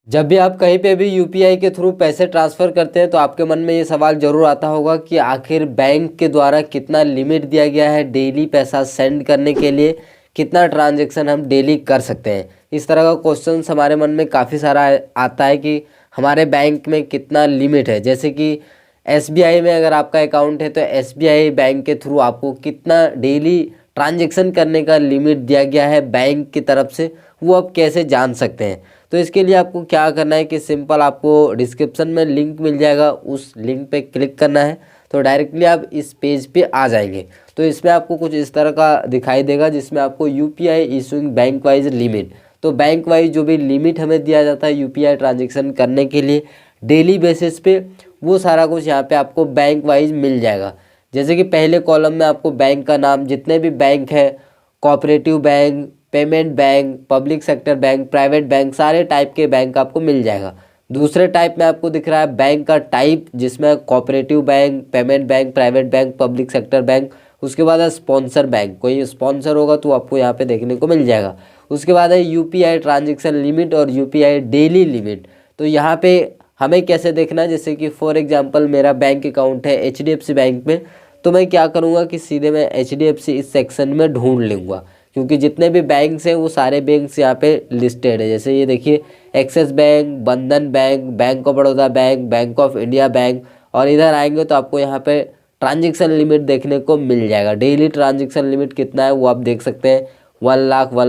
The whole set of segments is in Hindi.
जब भी आप कहीं पे भी यूपीआई के थ्रू पैसे ट्रांसफ़र करते हैं तो आपके मन में ये सवाल ज़रूर आता होगा कि आखिर बैंक के द्वारा कितना लिमिट दिया गया है डेली पैसा सेंड करने के लिए, कितना ट्रांजैक्शन हम डेली कर सकते हैं। इस तरह का क्वेश्चन हमारे मन में काफ़ी सारा आता है कि हमारे बैंक में कितना लिमिट है। जैसे कि एसबीआई में अगर आपका अकाउंट है तो एसबीआई बैंक के थ्रू आपको कितना डेली ट्रांजैक्शन करने का लिमिट दिया गया है बैंक की तरफ से, वो आप कैसे जान सकते हैं। तो इसके लिए आपको क्या करना है कि सिंपल आपको डिस्क्रिप्शन में लिंक मिल जाएगा, उस लिंक पे क्लिक करना है तो डायरेक्टली आप इस पेज पे आ जाएंगे। तो इसमें आपको कुछ इस तरह का दिखाई देगा जिसमें आपको UPI issuing bank wise limit, तो बैंक वाइज जो भी लिमिट हमें दिया जाता है यूपीआई ट्रांजेक्शन करने के लिए डेली बेसिस पे, वो सारा कुछ यहाँ पे आपको बैंक वाइज मिल जाएगा। जैसे कि पहले कॉलम में आपको बैंक का नाम, जितने भी बैंक है, cooperative bank, payment bank, public sector bank, private bank, सारे टाइप के बैंक आपको मिल जाएगा। दूसरे टाइप में आपको दिख रहा है बैंक का टाइप, जिसमें cooperative bank, payment bank, private bank, public sector bank. उसके बाद है स्पॉन्सर बैंक, कोई स्पॉन्सर होगा तो आपको यहाँ पे देखने को मिल जाएगा। उसके बाद है यूपीआई ट्रांजेक्शन लिमिट और यूपीआई डेली लिमिट। तो यहाँ पे हमें कैसे देखना है, जैसे कि फॉर एग्जांपल मेरा बैंक अकाउंट है एचडीएफसी बैंक में, तो मैं क्या करूँगा कि सीधे मैं एचडीएफसी इस सेक्शन में ढूंढ लूँगा, क्योंकि जितने भी बैंक्स हैं वो सारे बैंक्स यहाँ पे लिस्टेड है। जैसे ये देखिए एक्सिस बैंक, बंधन bank, bank of Baroda bank, bank of India bank, और इधर आएंगे तो आपको यहाँ पे ट्रांजेक्शन लिमिट देखने को मिल जाएगा। डेली ट्रांजेक्शन लिमिट कितना है वो आप देख सकते हैं, 1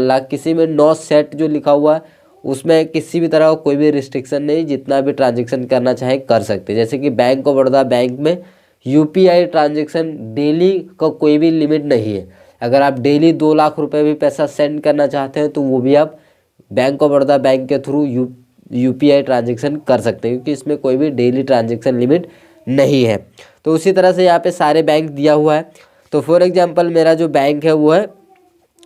लाख, किसी में नो सेट जो लिखा हुआ है उसमें किसी भी तरह का कोई भी रिस्ट्रिक्शन नहीं, जितना भी ट्रांजेक्शन करना चाहे कर सकते हैं। जैसे कि बैंक ऑफ बड़ौदा बैंक में यूपीआई ट्रांजेक्शन डेली का कोई भी लिमिट नहीं है। अगर आप डेली 2 लाख रुपए भी पैसा सेंड करना चाहते हैं तो वो भी आप बैंक ऑफ बड़ौदा बैंक के थ्रू यूपीआई ट्रांजेक्शन कर सकते हैं, क्योंकि इसमें कोई भी डेली ट्रांजेक्शन लिमिट नहीं है। तो उसी तरह से यहाँ पे सारे बैंक दिया हुआ है। तो फॉर एग्जांपल मेरा जो बैंक है वो है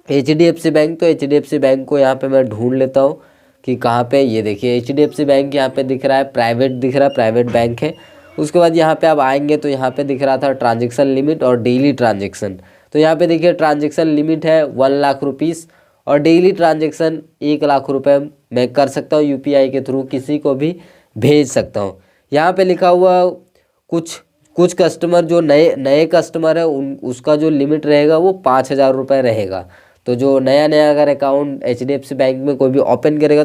एचडीएफसी बैंक, तो एचडीएफसी बैंक को यहाँ पे मैं ढूंढ लेता हूँ कि कहाँ पे। ये देखिए एचडीएफसी बैंक यहाँ पे दिख रहा है, प्राइवेट दिख रहा है, प्राइवेट बैंक है। उसके बाद यहाँ पे आप आएंगे तो यहाँ पे दिख रहा था ट्रांजेक्शन लिमिट और डेली ट्रांजेक्शन। तो यहाँ पे देखिए ट्रांजेक्शन लिमिट है 1 लाख रुपीज़ और डेली ट्रांजेक्शन 1 लाख रुपए मैं कर सकता हूँ यूपीआई के थ्रू, किसी को भी भेज सकता हूँ। यहाँ पे लिखा हुआ कुछ कस्टमर जो नए कस्टमर है उसका जो लिमिट रहेगा वो 5,000 रुपये रहेगा। तो जो नया अगर अकाउंट एचडीएफसी बैंक में कोई भी ओपन करेगा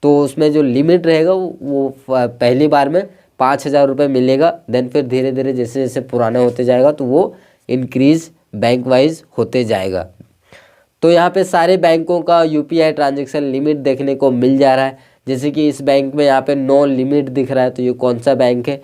तो उसमें जो लिमिट रहेगा वो पहली बार में 5,000 रुपये मिलेगा। देन फिर धीरे धीरे जैसे जैसे पुराना होते जाएगा तो वो इंक्रीज़ बैंक वाइज होते जाएगा। तो यहाँ पे सारे बैंकों का यूपीआई ट्रांजेक्शन लिमिट देखने को मिल जा रहा है। जैसे कि इस बैंक में यहाँ पे नो लिमिट दिख रहा है, तो ये कौन सा बैंक है,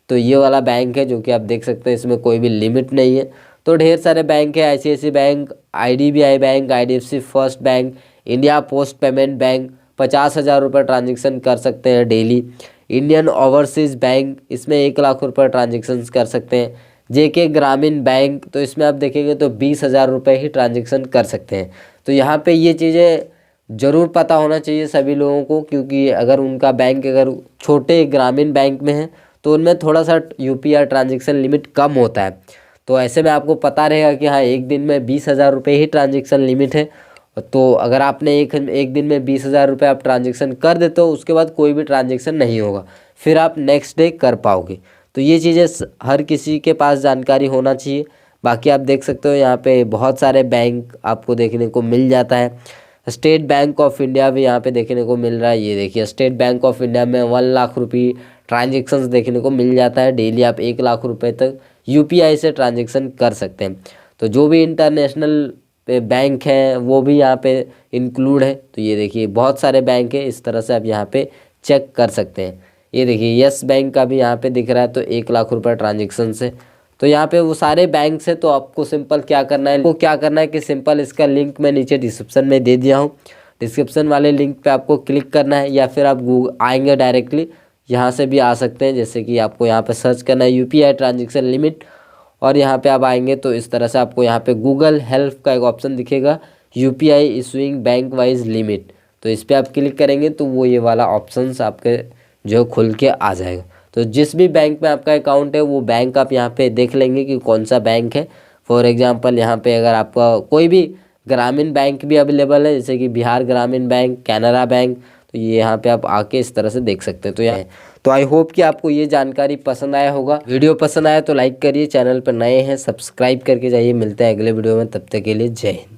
तो ये वाला बैंक है जो कि आप देख सकते हैं इसमें कोई भी लिमिट नहीं है। तो ढेर सारे बैंक है, ICICI bank, IDBI bank, IDFC first bank, India post payment bank, 50,000 रुपये ट्रांजेक्शन कर सकते हैं डेली। इंडियन ओवरसीज़ बैंक, इसमें 1 लाख रुपये ट्रांजेक्शन कर सकते हैं। जेके ग्रामीण बैंक, तो इसमें आप देखेंगे तो 20,000 रुपये ही ट्रांजेक्शन कर सकते हैं। तो यहाँ पे ये चीज़ें ज़रूर पता होना चाहिए सभी लोगों को, क्योंकि अगर उनका बैंक अगर छोटे ग्रामीण बैंक में है तो उनमें थोड़ा सा यूपीआई ट्रांजेक्शन लिमिट कम होता है। तो ऐसे में आपको पता रहेगा कि हाँ एक दिन में 20,000 रुपये ही ट्रांजेक्शन लिमिट है। तो अगर आपने एक दिन में 20,000 रुपये आप ट्रांजेक्शन कर देते हो, उसके बाद कोई भी ट्रांजेक्शन नहीं होगा, फिर आप नेक्स्ट डे कर पाओगे। तो ये चीज़ें हर किसी के पास जानकारी होना चाहिए। बाकी आप देख सकते हो यहाँ पे बहुत सारे बैंक आपको देखने को मिल जाता है। स्टेट बैंक ऑफ इंडिया भी यहाँ पे देखने को मिल रहा है। ये देखिए स्टेट बैंक ऑफ इंडिया में 1 लाख रुपये ट्रांजेक्शन्स देखने को मिल जाता है। डेली आप 1 लाख रुपये तक यूपीआई से ट्रांजेक्शन कर सकते हैं। तो जो भी इंटरनेशनल बैंक हैं वो भी यहाँ पे इंक्लूड है। तो ये देखिए बहुत सारे बैंक है, इस तरह से आप यहाँ पे चेक कर सकते हैं। ये देखिए यस बैंक का भी यहाँ पे दिख रहा है, तो 1 लाख रुपये ट्रांजेक्शन से। तो यहाँ पे वो सारे बैंक से, तो आपको सिंपल क्या करना है कि सिंपल इसका लिंक मैं नीचे डिस्क्रिप्शन में दे दिया हूँ। डिस्क्रिप्शन वाले लिंक पे आपको क्लिक करना है, या फिर आप आएंगे डायरेक्टली यहाँ से भी आ सकते हैं। जैसे कि आपको यहाँ पे सर्च करना है यूपीआई ट्रांजेक्शन लिमिट, और यहाँ पे आप आएंगे तो इस तरह से आपको यहाँ पे गूगल हेल्प का एक ऑप्शन दिखेगा, UPI issuing bank wise limit. तो इस पर आप क्लिक करेंगे तो वो ये वाला ऑप्शन आपके जो खुल के आ जाएगा। तो जिस भी बैंक में आपका अकाउंट है वो बैंक आप यहाँ पे देख लेंगे कि कौन सा बैंक है। फॉर एग्जांपल यहाँ पे अगर आपका कोई भी ग्रामीण बैंक भी अवेलेबल है, जैसे कि बिहार ग्रामीण बैंक, कैनरा बैंक, तो तो ये यहाँ पे आप आके इस तरह से देख सकते हैं। तो आई होप कि आपको ये जानकारी पसंद आया होगा। वीडियो पसंद आया तो लाइक करिए, चैनल पर नए हैं सब्सक्राइब करके जाइए। मिलते हैं अगले वीडियो में, तब तक के लिए जय हिंद।